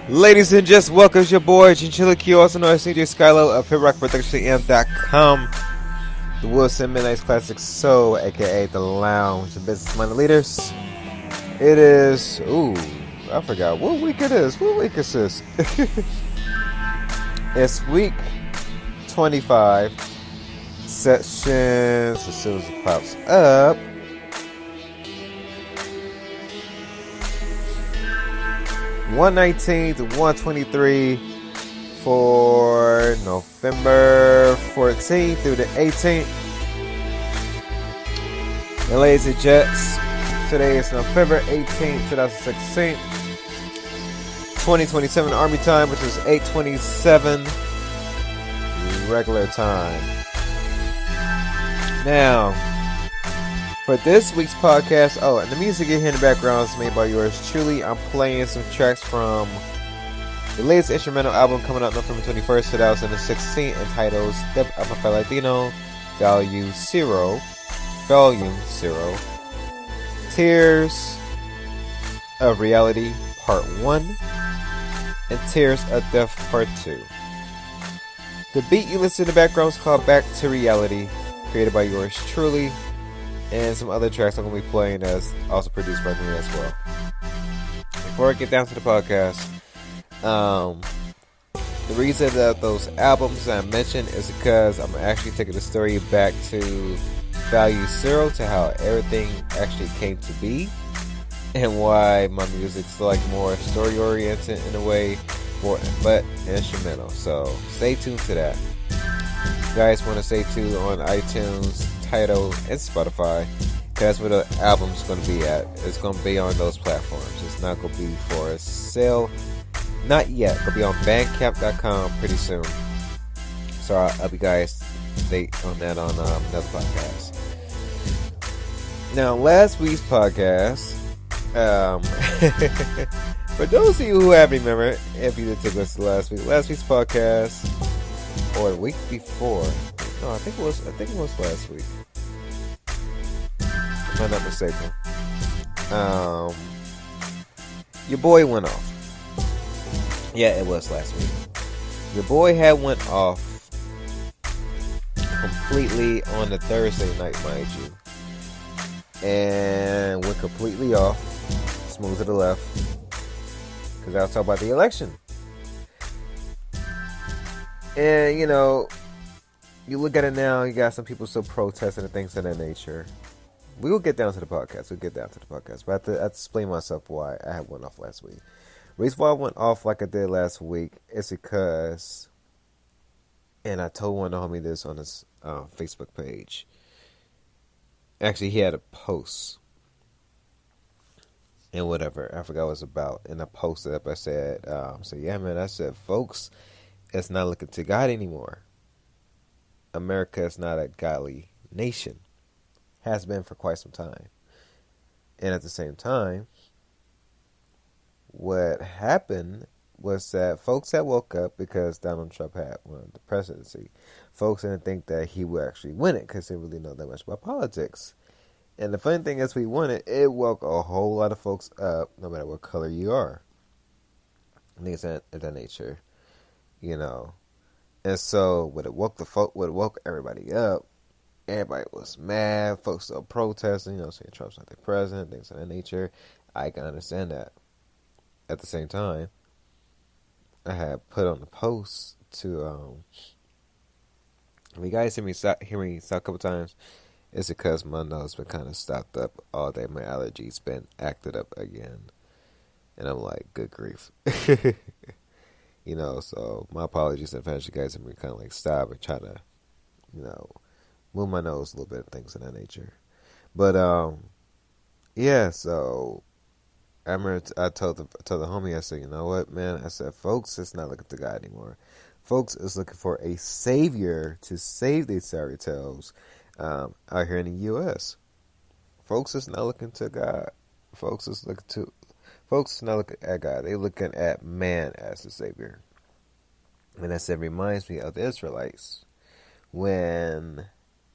Ladies and gents, welcome to your boy Chinchilla Q, also known as CJ Skylo of HitRockProductionM.com. The Wilson Midnight Classic Soul, aka The Lounge, the business minded leaders. It is, I forgot what week it is. What week is this? It's week 25, sessions, as soon as it pops up. 119 to 123 for November 14th through the 18th. And ladies and gents, today is November 18th, 2016. 2027 Army time, which is 8:27 regular time. Now, for this week's podcast, and the music you hear in the background is made by yours truly. I'm playing some tracks from the latest instrumental album coming out November 21st, 2016, entitled Step Up a Latino, Volume 0, Tears of Reality, Part 1, and Tears of Death, Part 2. The beat you listen to in the background is called Back to Reality, created by yours truly. And some other tracks I'm going to be playing as also produced by me as well. Before I get down to the podcast, the reason that those albums I mentioned is because I'm actually taking the story back to Value 0, to how everything actually came to be, and why my music's like more story oriented in a way, but instrumental. So stay tuned to that. If you guys want to stay tuned on iTunes, Tidal, and Spotify, that's where the album's going to be at. It's going to be on those platforms. It's not going to be for sale, not yet. It's going to be on Bandcamp.com pretty soon. So I'll be guys stay on that on another podcast. Now, last week's podcast, for those of you who have remembered, if you did take us to last week's podcast, or the week before. No, I think it was last week. If I'm not mistaken. Your boy went off. Yeah, it was last week. Your boy had went off completely on the Thursday night, mind you. And went completely off. Smooth to the left. Because I was talking about the election. And, you you look at it now, you got some people still protesting and things of that nature. We will get down to the podcast. But I have to explain myself why I had went off last week. The reason why I went off like I did last week is because, and I told one of the homie this on his Facebook page. Actually, he had a post. And whatever, I forgot what it was about. And I posted up, I said, I said, folks, it's not looking to God anymore. America is not a godly nation. Has been for quite some time. And at the same time, what happened was that folks that woke up because Donald Trump had won the presidency, folks didn't think that he would actually win it because they really know that much about politics. And the funny thing is, we won it. It woke a whole lot of folks up, no matter what color you are. Things of that nature. And so when it woke everybody up, everybody was mad, folks still protesting, saying Trump's not the president, things of that nature. I can understand that. At the same time, I had put on the post to if you guys hear me stop a couple times, it's because my nose been kind of stopped up all day. My allergies been acted up again. And I'm like, good grief. So my apologies if you guys have me kind of like stop and try to, move my nose a little bit, things of that nature. But, so I remember I told the homie, I said, you know what, man? I said, folks, it's not looking to God anymore. Folks is looking for a savior to save these sorry tales out here in the U.S. Folks is not looking to God. Folks is not looking at God. They're looking at man as the savior. And that said, reminds me of the Israelites when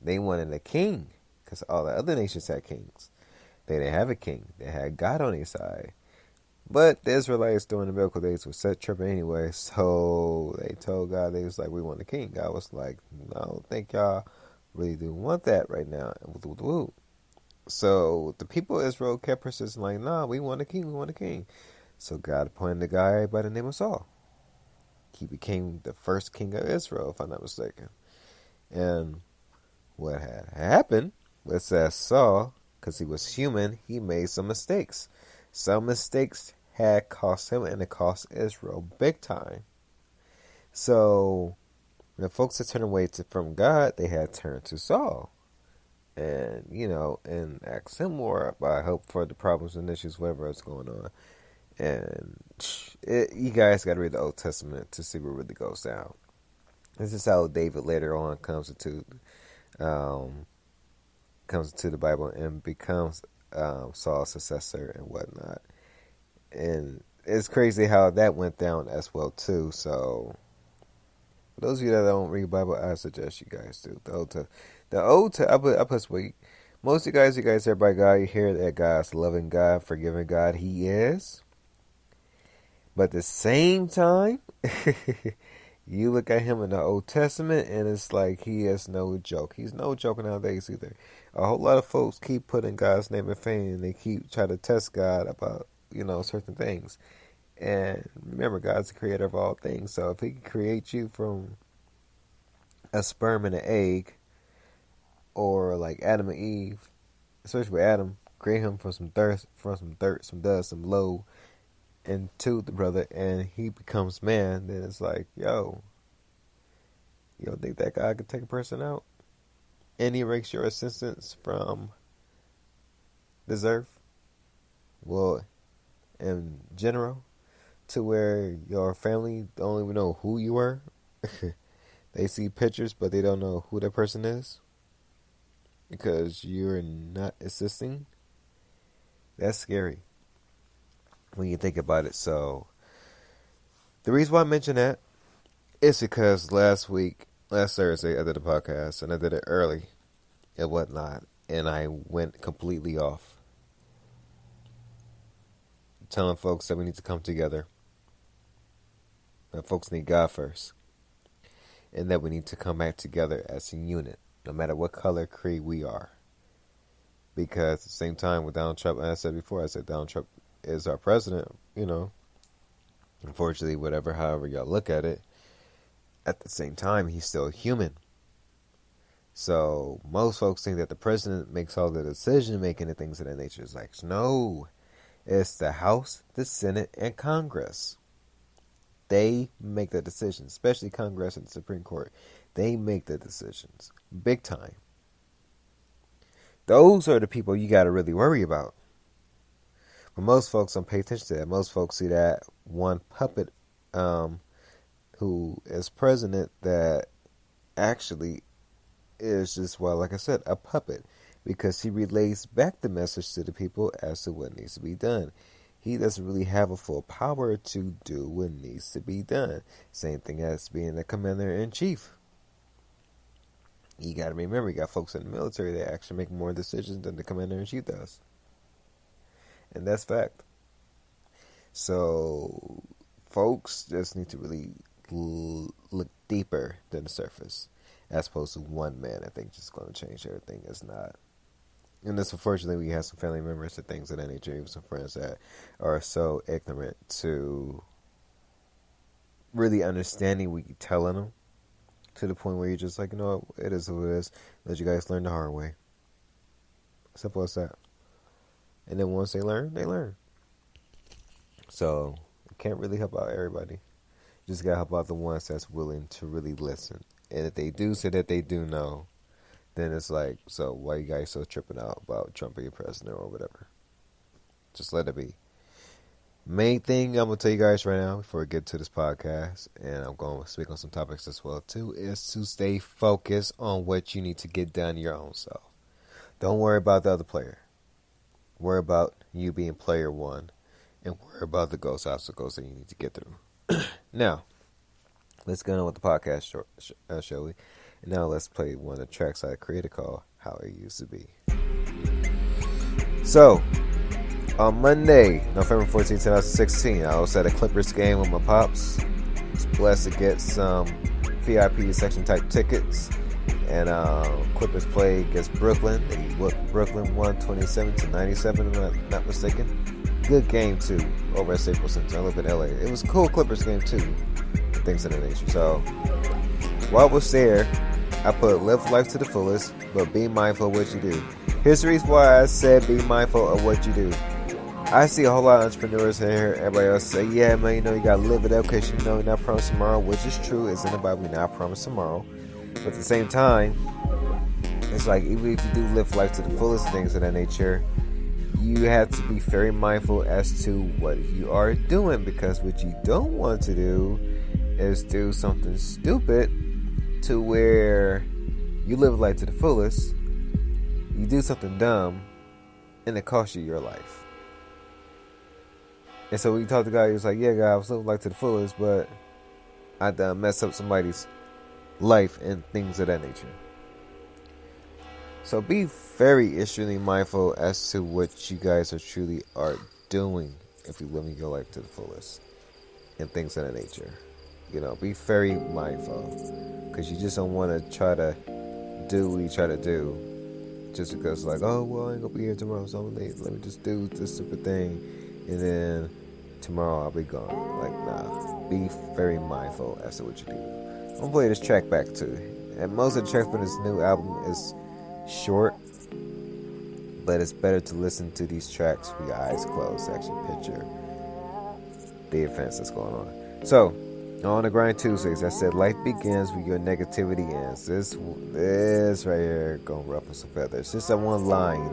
they wanted a king, because all the other nations had kings. They didn't have a king. They had God on their side. But the Israelites during the biblical days were set tripping anyway, so they told God, they was like, we want a king. God was like, no, I don't think y'all really do want that right now. So the people of Israel kept persisting like, nah, we want a king, we want a king. So God appointed a guy by the name of Saul. He became the first king of Israel, if I'm not mistaken. And what had happened was that Saul, because he was human, he made some mistakes. Some mistakes had cost him, and it cost Israel big time. So when folks had turned away from God, they had turned to Saul. And, and ask him more about help for the problems and issues, whatever is going on. And you guys got to read the Old Testament to see what really goes down. This is how David later on comes into the Bible and becomes Saul's successor and whatnot. And it's crazy how that went down as well too. So for those of you that don't read the Bible, I suggest you guys do. I put week. Most of you guys are by God. You hear that God's loving God, forgiving God. He is. But at the same time, you look at him in the Old Testament, and it's like he is no joke. He's no joke nowadays either. A whole lot of folks keep putting God's name in vain, and they keep trying to test God about, certain things. And remember, God's the creator of all things. So if he can create you from a sperm and an egg, or like Adam and Eve, especially with Adam, create him from some dirt, some dust, some low, into the brother, and he becomes man, then it's like, yo, you don't think that God could take a person out and erase your existence from this earth? Well, in general, to where your family don't even know who you were. They see pictures, but they don't know who that person is because you're not assisting. That's scary when you think about it. So the reason why I mention that is because last Thursday, I did a podcast, and I did it early and whatnot, and I went completely off, telling folks that we need to come together, that folks need God first, and that we need to come back together as a unit, no matter what color, creed we are. Because at the same time, with Donald Trump, and I said before, Donald Trump is our president, unfortunately, however y'all look at it, at the same time, he's still human. So most folks think that the president makes all the decision making and things of that nature. It's like, no, it's the House, the Senate, and Congress. They make the decisions, especially Congress and the Supreme Court. They make the decisions big time. Those are the people you got to really worry about. But most folks don't pay attention to that. Most folks see that one puppet who is president that actually is just, well, like I said, a puppet, because he relays back the message to the people as to what needs to be done. He doesn't really have a full power to do what needs to be done. Same thing as being the commander-in-chief. You got to remember, you got folks in the military that actually make more decisions than the commander-in-chief does. And that's fact. So folks just need to really look deeper than the surface, as opposed to one man I think just going to change everything. It's not. And this, unfortunately, we have some family members and things of that nature, even some friends that are so ignorant to really understanding what you're telling them, to the point where you're just like, it is who it is. Let you guys learn the hard way. Simple as that. And then once they learn, they learn. So you can't really help out everybody. You just got to help out the ones that's willing to really listen. And if they do say that they do know, then it's like, so why you guys so tripping out about Trump being president or whatever? Just let it be. Main thing I'm going to tell you guys right now before we get to this podcast, and I'm going to speak on some topics as well too, is to stay focused on what you need to get done your own self. Don't worry about the other player. Worry about you being player one, and worry about the ghost obstacles that you need to get through. Now, let's go on with the podcast, shall we? And now let's play one of the tracks I created called How It Used to Be. So, On Monday, November 14th, 2016, I was at a Clippers game with my pops. I was blessed to get some VIP section type tickets. And Clippers played against Brooklyn. Brooklyn won 27-97, if I'm not mistaken. Good game, too, over at Staples Center. I live in LA. It was a cool Clippers game, too. And things of that nature. So, while I was there, I put live life to the fullest, but be mindful of what you do. Here's the reason why I said be mindful of what you do. I see a whole lot of entrepreneurs here. Everybody else say, yeah, man, you gotta live it up because you're not promised tomorrow, which is true. It's in the Bible, we're not promised tomorrow. But at the same time, it's like, even if you do live life to the fullest, things of that nature, you have to be very mindful as to what you are doing, because what you don't want to do is do something stupid to where you live life to the fullest, you do something dumb, and it costs you your life. And so when you talk to God, he was like, yeah, God, I was living life to the fullest, but I messed up somebody's life and things of that nature. So be very extremely mindful as to what you guys are truly are doing if you're living your life to the fullest and things of that nature. Be very mindful, because you just don't want to try to do what you try to do just because, like, oh, well, I ain't gonna be here tomorrow, so let me just do this stupid thing, and then tomorrow I'll be gone. Like, nah, be very mindful as to what you do. I'm gonna play this track back too, and most of the tracks from this new album is short, but it's better to listen to these tracks with your eyes closed to actually picture the events that's going on. So, on the Grind Tuesdays, I said life begins with your negativity ends. This right here gonna ruffle some feathers. Just that one line,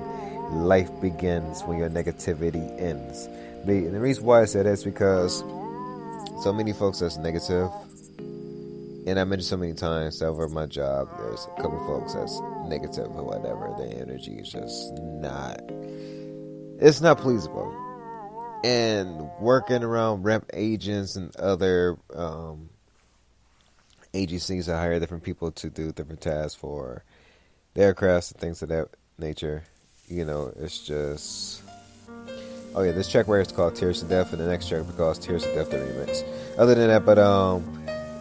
life begins when your negativity ends. And the reason why I said that is because so many folks that's negative, and I mentioned so many times over my job, there's a couple folks that's negative or whatever. Their energy is just it's not pleasable. And working around rep agents and other agencies that hire different people to do different tasks for their crafts and things of that nature, it's just... Oh yeah, this track right here is called Tears to Death, and the next track is called Tears to Death, the remix. Other than that, but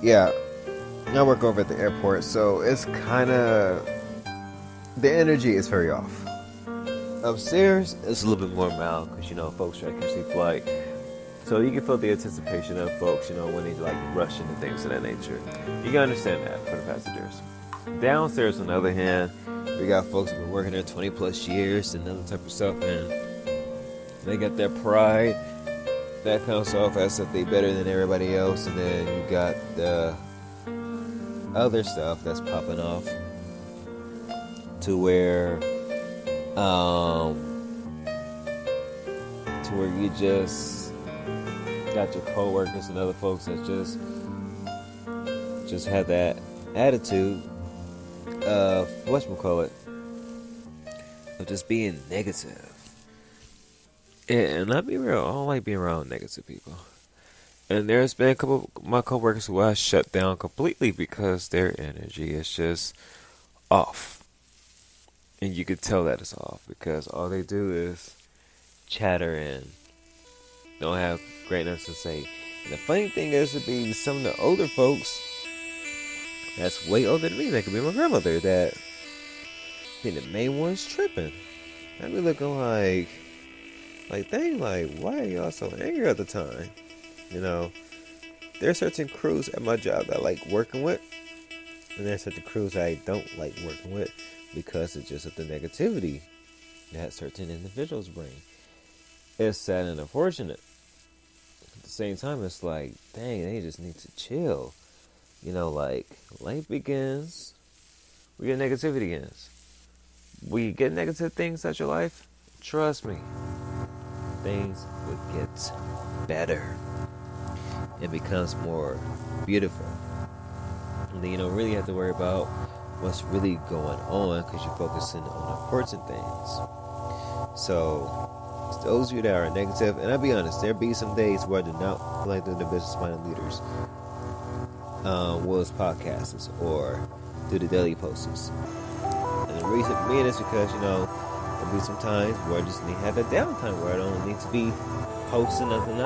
yeah, I work over at the airport, so it's kind of... the energy is very off. Upstairs, it's a little bit more mild, because, folks try to catch their flight. So you can feel the anticipation of folks, when they, rush into things of that nature. You can understand that for the passengers. Downstairs, on the other hand, we got folks who've been working there 20 plus years and other type of stuff, and they got their pride that comes off as if they better than everybody else, and then you got the other stuff that's popping off to where you just got your coworkers and other folks that just have that attitude of whatchamacallit, of just being negative. And I'll be real, I don't like being around negative people. And there's been a couple of my coworkers who I shut down completely because their energy is just off. And you could tell that it's off because all they do is chatter and don't have great enough to say. And the funny thing is to be some of the older folks that's way older than me. That could be my grandmother that be the main one's tripping. I be looking like dang, why are y'all so angry at the time? There's certain crews at my job that I like working with, and there's certain crews I don't like working with because it's just of the negativity that certain individuals bring. It's sad and unfortunate. At the same time, it's like, dang, they just need to chill. Life begins where your negativity ends. When you get negative things out your life, trust me, things will get better. It becomes more beautiful. And then you don't really have to worry about what's really going on because you're focusing on important things. So, those of you that are negative, and I'll be honest, there'll be some days where I do not feel like doing the Business Minded Leaders Will's podcasts or do the daily posts. And the reason being is because, There'll be some times where I just need to have that downtime where I don't need to be posting nothing